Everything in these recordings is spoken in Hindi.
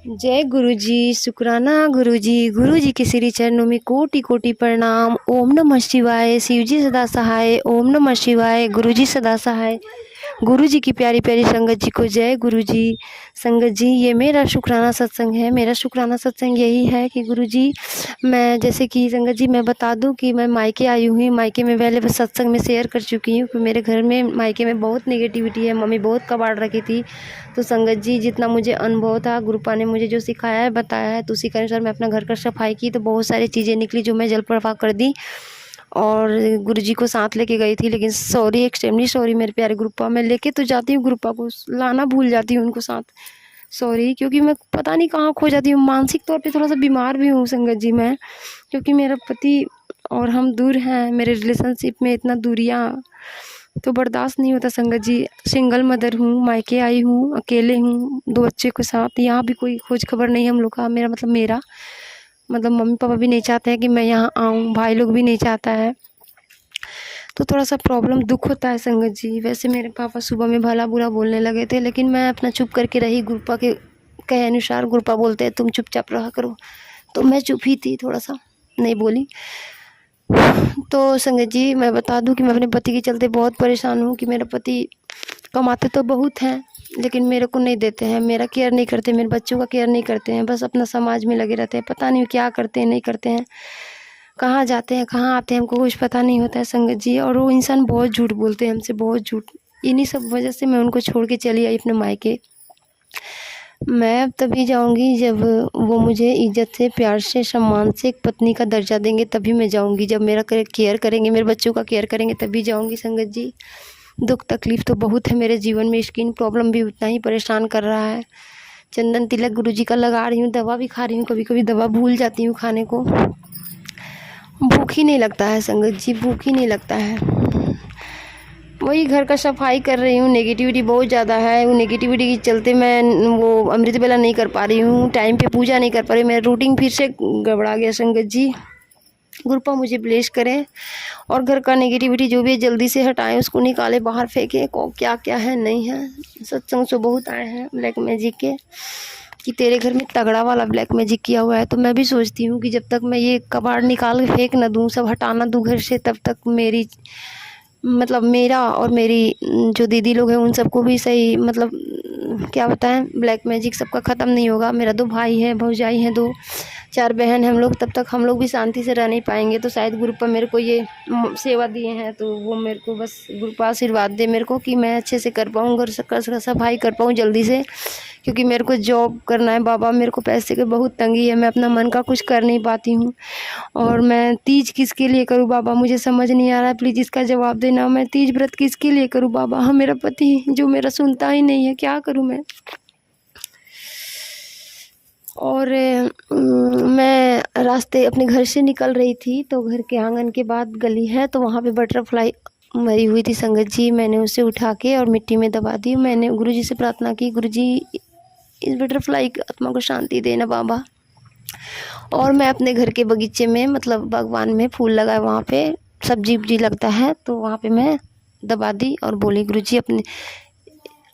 जय गुरुजी, शुक्राना गुरुजी। गुरुजी के श्री चरणों में कोटि कोटि प्रणाम। ओम नमः शिवाय। शिवजी सदा सहाय। ओम नमः शिवाय। गुरुजी सदा सहाय। गुरुजी की प्यारी प्यारी संगत जी को जय गुरुजी। संगत जी, ये मेरा शुक्राना सत्संग है। मेरा शुक्राना सत्संग यही है कि गुरुजी, मैं जैसे कि संगत जी मैं बता दूं कि मैं मायके आई हुई। मायके में पहले बस सत्संग में शेयर कर चुकी हूँ कि मेरे घर में मायके में बहुत नेगेटिविटी है। मम्मी बहुत कबाड़ रखी थी। तो संगत जी, जितना मुझे अनुभव था, गुरुपा ने मुझे जो सिखाया है, बताया है, तो उसी के अनुसार मैं अपना घर का सफाई की तो बहुत सारी चीज़ें निकली जो मैं जल प्रवाह कर दी और गुरुजी को साथ लेके गई थी। लेकिन सॉरी, एक्सट्रीमली सॉरी मेरे प्यारे गुरुपा। मैं लेके तो जाती हूँ गुरुपा को, लाना भूल जाती हूँ उनको साथ। सॉरी, क्योंकि मैं पता नहीं कहाँ खो जाती हूँ। मानसिक तौर पे थोड़ा सा बीमार भी हूँ संगत जी मैं, क्योंकि मेरा पति और हम दूर हैं। मेरे रिलेशनशिप में इतना दूरियाँ तो बर्दाश्त नहीं होता संगत जी। सिंगल मदर हूँ, मायके आई हूँ, अकेले हूँ 2 बच्चे के साथ। यहाँ भी कोई खोज खबर नहीं हम लोग का। मेरा मतलब मम्मी पापा भी नहीं चाहते हैं कि मैं यहाँ आऊँ, भाई लोग भी नहीं चाहता है। तो थोड़ा सा प्रॉब्लम, दुख होता है संगत जी। वैसे मेरे पापा सुबह में भला बुरा बोलने लगे थे, लेकिन मैं अपना चुप करके रही। गुरुपा के कहे अनुसार गुरुपा बोलते हैं तुम चुपचाप रहा करो, तो मैं चुप ही थी, थोड़ा सा नहीं बोली। तो संगत जी, मैं बता दूं कि मैं अपने पति के चलते बहुत परेशान हूँ कि मेरा पति कमाते तो बहुत हैं लेकिन मेरे को नहीं देते हैं, मेरा केयर नहीं करते, मेरे बच्चों का केयर नहीं करते हैं, बस अपना समाज में लगे रहते हैं। पता नहीं क्या करते हैं, नहीं करते हैं, कहाँ जाते हैं, कहाँ आते हैं, हमको कुछ पता नहीं होता है संगत जी। और वो इंसान बहुत झूठ बोलते हैं हमसे, बहुत झूठ। इन्हीं सब वजह से मैं उनको छोड़ के चली आई अपने मायके। मैं अब तभी जाऊंगी जब वो मुझे इज्जत से, प्यार से, सम्मान से एक पत्नी का दर्जा देंगे, तभी मैं जाऊंगी। जब मेरा केयर करेंगे, मेरे बच्चों का केयर करेंगे, तभी जाऊंगी संगत जी। दुख तकलीफ़ तो बहुत है मेरे जीवन में। स्किन प्रॉब्लम भी उतना ही परेशान कर रहा है। चंदन तिलक गुरुजी का लगा रही हूँ, दवा भी खा रही हूँ, कभी कभी दवा भूल जाती हूँ खाने को। भूख ही नहीं लगता है संगत जी, भूख ही नहीं लगता है। वही घर का सफाई कर रही हूँ। नेगेटिविटी बहुत ज़्यादा है। वो नेगेटिविटी के चलते मैं वो अमृत वेला नहीं कर पा रही हूँ, टाइम पे पूजा नहीं कर पा रही। मेरा रूटीन फिर से गड़बड़ा गया संगत जी। गुरुपा मुझे ब्लेस करें और घर का नेगेटिविटी जो भी है जल्दी से हटाएं, उसको निकाले, बाहर फेंके। को क्या क्या है नहीं है। सत्संग से बहुत आए हैं ब्लैक मैजिक के कि तेरे घर में तगड़ा वाला ब्लैक मैजिक किया हुआ है। तो मैं भी सोचती हूँ कि जब तक मैं ये कबाड़ निकाल के फेंक ना दूँ, सब हटाना दूँ घर से, तब तक मेरी मतलब मेरा और मेरी जो दीदी लोग हैं उन सबको भी सही, मतलब क्या बताएं, ब्लैक मैजिक सबका ख़त्म नहीं होगा। मेरा 2 भाई हैं, भौजाई हैं, 2 4 बहन हैं हम लोग, तब तक हम लोग भी शांति से रह नहीं पाएंगे। तो शायद गुरुपा मेरे को ये सेवा दिए हैं, तो वो मेरे को बस गुरुपा आशीर्वाद दे मेरे को कि मैं अच्छे से कर पाऊँ, घर का सफाई कर पाऊँ जल्दी से, क्योंकि मेरे को जॉब करना है बाबा। मेरे को पैसे की बहुत तंगी है, मैं अपना मन का कुछ कर नहीं पाती हूँ। और मैं तीज किसके लिए करूँ बाबा, मुझे समझ नहीं आ रहा है। प्लीज़ इसका जवाब देना। मैं तीज व्रत किसके लिए करूँ बाबा? हाँ, मेरा पति जो मेरा सुनता ही नहीं है, क्या करूँ मैं? और मैं रास्ते अपने घर से निकल रही थी तो घर के आंगन के बाद गली है, तो वहाँ पे बटरफ्लाई मरी हुई थी संगत जी। मैंने उसे उठा के और मिट्टी में दबा दी। मैंने गुरुजी से प्रार्थना की, गुरुजी इस बटरफ्लाई की आत्मा को शांति देना बाबा। और मैं अपने घर के बगीचे में, मतलब बागवान में फूल लगाए, वहाँ पे सब्जी उब्जी लगता है, तो वहाँ पे मैं दबा दी और बोली गुरुजी अपने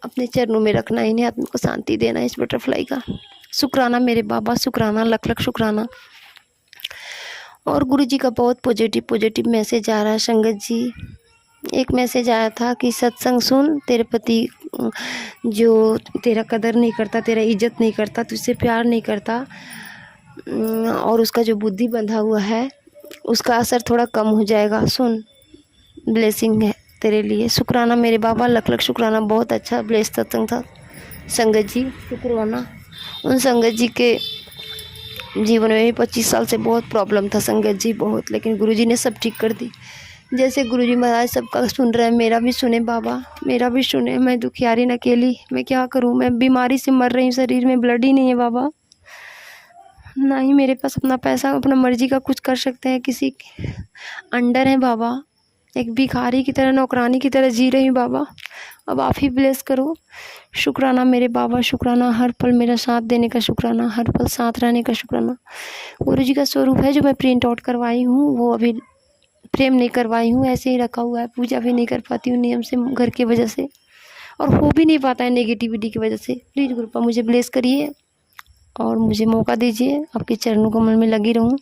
अपने चरणों में रखना, इन्हें आत्मा को शांति देना इस बटरफ्लाई का। शुक्राना मेरे बाबा, शुक्राना, लख लख शुक्राना। और गुरुजी का बहुत पॉजिटिव मैसेज आ रहा है संगत जी। एक मैसेज आया था कि सत्संग सुन, तेरे पति जो तेरा कदर नहीं करता, तेरा इज्जत नहीं करता, तुझसे प्यार नहीं करता, और उसका जो बुद्धि बंधा हुआ है उसका असर थोड़ा कम हो जाएगा। सुन, ब्लेसिंग है तेरे लिए। शुक्राना मेरे बाबा, लख लख शुक्राना। बहुत अच्छा ब्लेस सत्संग था संगत जी, शुक्राना। उन संगत जी के जीवन में भी 25 साल से बहुत प्रॉब्लम था संगत जी, बहुत, लेकिन गुरुजी ने सब ठीक कर दी। जैसे गुरुजी महाराज सबका सुन रहे हैं, मेरा भी सुने बाबा, मेरा भी सुने। मैं दुखियारी न अकेली, मैं क्या करूं? मैं बीमारी से मर रही हूँ, शरीर में ब्लड ही नहीं है बाबा, ना ही मेरे पास अपना पैसा, अपना मर्जी का कुछ कर सकते हैं, किसी के अंडर है बाबा। एक भिखारी की तरह, नौकरानी की तरह जी रही हूँ बाबा। अब आप ही ब्लेस करो। शुक्राना मेरे बाबा, शुक्राना। हर पल मेरा साथ देने का शुक्राना, हर पल साथ रहने का शुक्राना। गुरुजी का स्वरूप है जो मैं प्रिंट आउट करवाई हूँ, वो अभी फ्रेम नहीं करवाई हूँ, ऐसे ही रखा हुआ है। पूजा भी नहीं कर पाती हूँ नियम से, घर की वजह से, और हो भी नहीं पाता है नेगेटिविटी की वजह से। प्लीज़ गुरुपा मुझे ब्लेस करिए। और मुझे मौका दीजिए, आपके चरणों कमल में लगी रहूं।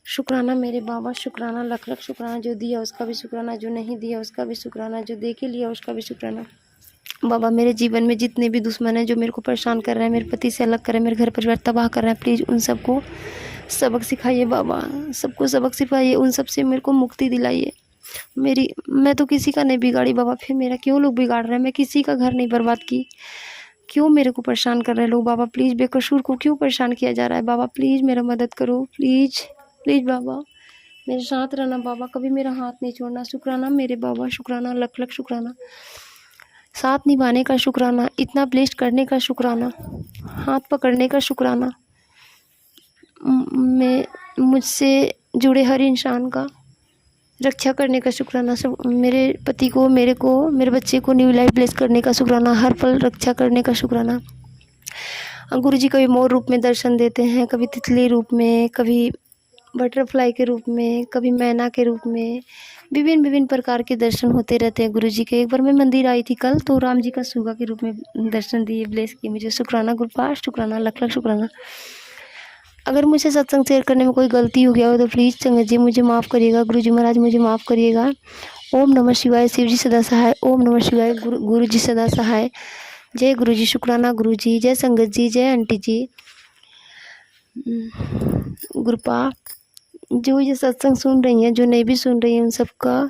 शुक्राना मेरे बाबा, शुक्राना, लख लख शुक्राना। जो दिया उसका भी शुक्राना, जो नहीं दिया उसका भी शुक्राना, जो दे के लिया उसका भी शुक्राना। बाबा मेरे जीवन में जितने भी दुश्मन हैं जो मेरे को परेशान कर रहे हैं, मेरे पति से अलग कर रहे हैं, मेरे घर परिवार तबाह कर रहे हैं, प्लीज़ उन सबको सबक सिखाइए बाबा, सबको सबक सिखाइए, उन सब से मेरे को मुक्ति दिलाइए। मैं तो किसी का नहीं बिगाड़ी बाबा, फिर मेरा क्यों लोग बिगाड़ रहे हैं? मैं किसी का घर नहीं बर्बाद की, क्यों मेरे को परेशान कर रहे हैं लोग बाबा? प्लीज़ बेकसूर को क्यों परेशान किया जा रहा है बाबा? प्लीज़ मेरा मदद करो, प्लीज़ प्लीज़ बाबा, मेरे साथ रहना बाबा, कभी मेरा हाथ नहीं छोड़ना। शुक्राना मेरे बाबा, शुक्राना, लख लख शुक्राना। साथ निभाने का शुक्राना, इतना ब्लेस्ड करने का शुक्राना, हाथ पकड़ने का शुक्राना, मैं मुझसे जुड़े हर इंसान का रक्षा करने का शुक्राना। सब मेरे पति को, मेरे बच्चे को न्यू लाइफ ब्लेस करने का शुक्राना, हर पल रक्षा करने का शुक्राना। गुरु जी कभी मोर रूप में दर्शन देते हैं, कभी तितली रूप में, कभी बटरफ्लाई के रूप में, कभी मैना के रूप में, विभिन्न विभिन्न प्रकार के दर्शन होते रहते हैं गुरु जी के। एक बार मैं मंदिर आई थी कल, तो राम जी का सुगा के रूप में दर्शन दिए, ब्लेस किए मुझे। शुक्राना गुरुपाश, शुक्राना, लख लख शुक्राना। अगर मुझे सत्संग शेयर करने में कोई गलती हो गया हो तो प्लीज़ संगत जी मुझे माफ़ करिएगा, गुरु जी महाराज मुझे माफ़ करिएगा। ओम नमः शिवाय, शिव जी सदा सहाय। ओम नमः शिवाय, गुरु जी सदा सहाय। जय गुरु जी, शुक्राना गुरु जी, जय संगत जी, जय आंटी जी। गुरुपा, जो ये सत्संग सुन रही हैं, जो नहीं भी सुन रही हैं, उन सबका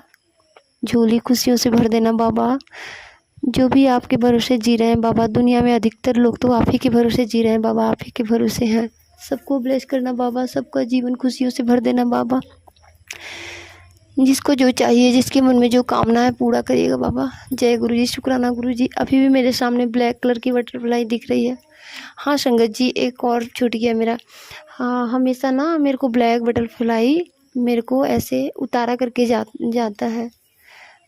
झोली खुशियों से भर देना बाबा। जो भी आपके भरोसे जी रहे हैं बाबा, दुनिया में अधिकतर लोग तो आप ही के भरोसे जी रहे हैं बाबा, आप ही के भरोसे हैं। सबको ब्लेस करना बाबा, सबका जीवन खुशियों से भर देना बाबा। जिसको जो चाहिए, जिसके मन में जो कामना है पूरा करिएगा बाबा। जय गुरु जी, शुक्राना गुरु जी। अभी भी मेरे सामने ब्लैक कलर की बटरफ्लाई दिख रही है। हाँ संगत जी, एक और छूट गया मेरा। हाँ, हमेशा ना मेरे को ब्लैक बटरफ्लाई मेरे को ऐसे उतारा करके जाता है।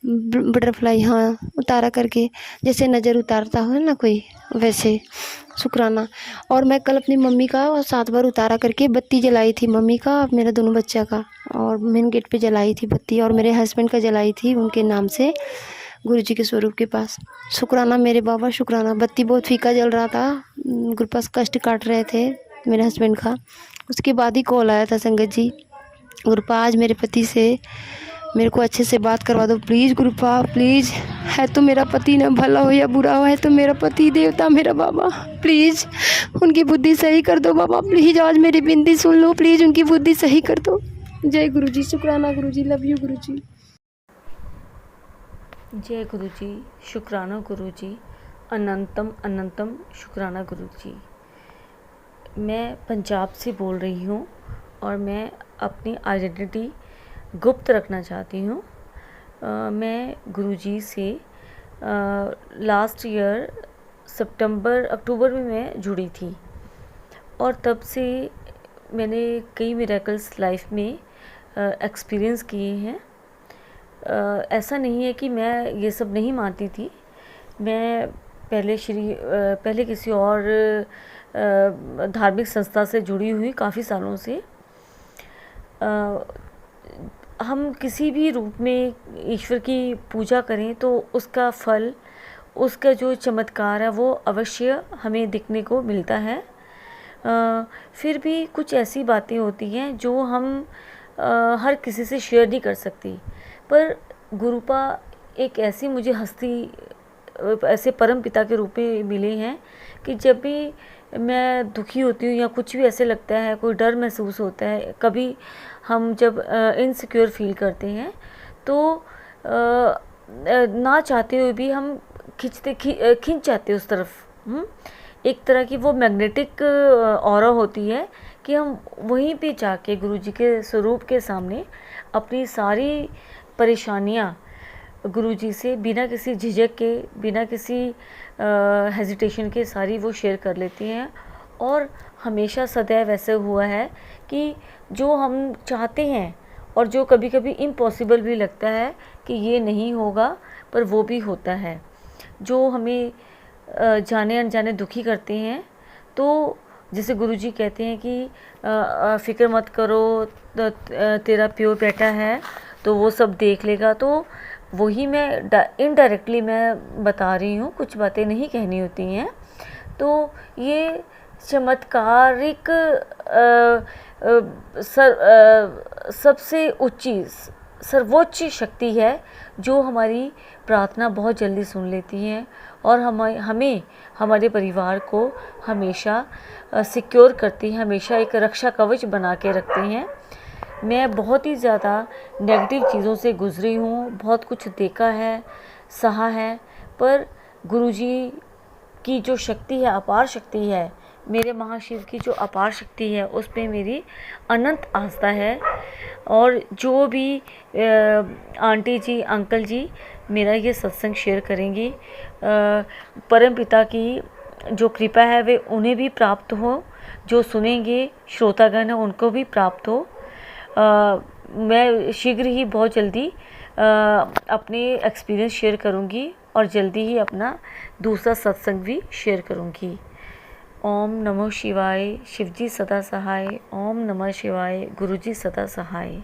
बटरफ्लाई, हाँ, उतारा करके, जैसे नज़र उतारता हो ना कोई, वैसे। शुक्राना। और मैं कल अपनी मम्मी का 7 बार उतारा करके बत्ती जलाई थी, मम्मी का, मेरा दोनों बच्चा का, और मेन गेट पे जलाई थी बत्ती, और मेरे हस्बैंड का जलाई थी उनके नाम से, गुरु जी के स्वरूप के पास। शुक्राना मेरे बाबा, शुक्राना। बत्ती बहुत फीका जल रहा था, गुरु पास कष्ट काट रहे थे मेरे हस्बैंड का। उसके बाद ही कॉल आया था संगत जी, गुरुपा आज मेरे पति से मेरे को अच्छे से बात करवा दो प्लीज़ गुरुपा, प्लीज़। है तो मेरा पति ना, भला हो या बुरा हो, है तो मेरा पति देवता मेरा बाबा, प्लीज़ उनकी बुद्धि सही कर दो बाबा, प्लीज़ आज मेरी विनती सुन लो, प्लीज़ उनकी बुद्धि सही कर दो। जय गुरु जी, शुक्राना गुरु जी, लव यू गुरु जी। जय गुरु जी, शुक्राना गुरु जी, अनंतम अनंतम शुक्राना गुरु जी। मैं पंजाब से बोल रही हूँ और मैं अपनी आइडेंटिटी गुप्त रखना चाहती हूँ। मैं गुरुजी से लास्ट ईयर अक्टूबर में मैं जुड़ी थी, और तब से मैंने कई मिरेकल्स लाइफ में एक्सपीरियंस किए हैं। ऐसा नहीं है कि मैं ये सब नहीं मानती थी। मैं पहले किसी और धार्मिक संस्था से जुड़ी हुई काफ़ी सालों से। हम किसी भी रूप में ईश्वर की पूजा करें तो उसका फल, उसका जो चमत्कार है वो अवश्य हमें दिखने को मिलता है। फिर भी कुछ ऐसी बातें होती हैं जो हम हर किसी से शेयर नहीं कर सकती, पर गुरुपा एक ऐसी मुझे हस्ती, ऐसे परम पिता के रूप में मिले हैं कि जब भी मैं दुखी होती हूँ या कुछ भी ऐसे लगता है, कोई डर महसूस होता है, कभी हम जब इनसिक्योर फील करते हैं तो ना चाहते हुए भी हम खिंच जाते हैं उस तरफ। एक तरह की वो मैग्नेटिक ऑरा होती है कि हम वहीं पे जाके गुरुजी के स्वरूप के सामने अपनी सारी परेशानियाँ गुरुजी से बिना किसी झिझक के, बिना किसी हेजिटेशन के सारी वो शेयर कर लेती हैं। और हमेशा सदैव ऐसे हुआ है कि जो हम चाहते हैं और जो कभी कभी इम्पॉसिबल भी लगता है कि ये नहीं होगा, पर वो भी होता है। जो हमें जाने अनजाने दुखी करते हैं, तो जैसे गुरुजी कहते हैं कि फ़िक्र मत करो, तेरा प्योर बेटा है तो वो सब देख लेगा। तो वही मैं इनडायरेक्टली मैं बता रही हूँ, कुछ बातें नहीं कहनी होती हैं। तो ये चमत्कारिक सबसे ऊंची सर्वोच्च शक्ति है जो हमारी प्रार्थना बहुत जल्दी सुन लेती है और हमें हमारे परिवार को हमेशा सिक्योर करती है, हमेशा एक रक्षा कवच बना के रखते हैं। मैं बहुत ही ज़्यादा नेगेटिव चीज़ों से गुजरी हूँ, बहुत कुछ देखा है, सहा है, पर गुरुजी की जो शक्ति है, अपार शक्ति है, मेरे महाशिव की जो अपार शक्ति है, उस पे मेरी अनंत आस्था है। और जो भी आंटी जी, अंकल जी मेरा ये सत्संग शेयर करेंगी, परम पिता की जो कृपा है वे उन्हें भी प्राप्त हो, जो सुनेंगे श्रोतागण है उनको भी प्राप्त हो। मैं शीघ्र ही बहुत जल्दी अपने एक्सपीरियंस शेयर करूँगी और जल्दी ही अपना दूसरा सत्संग भी शेयर करूँगी। ओम नमो शिवाय, शिवजी सदा सहाय। ओम नमः शिवाय, गुरुजी सदा सहाय।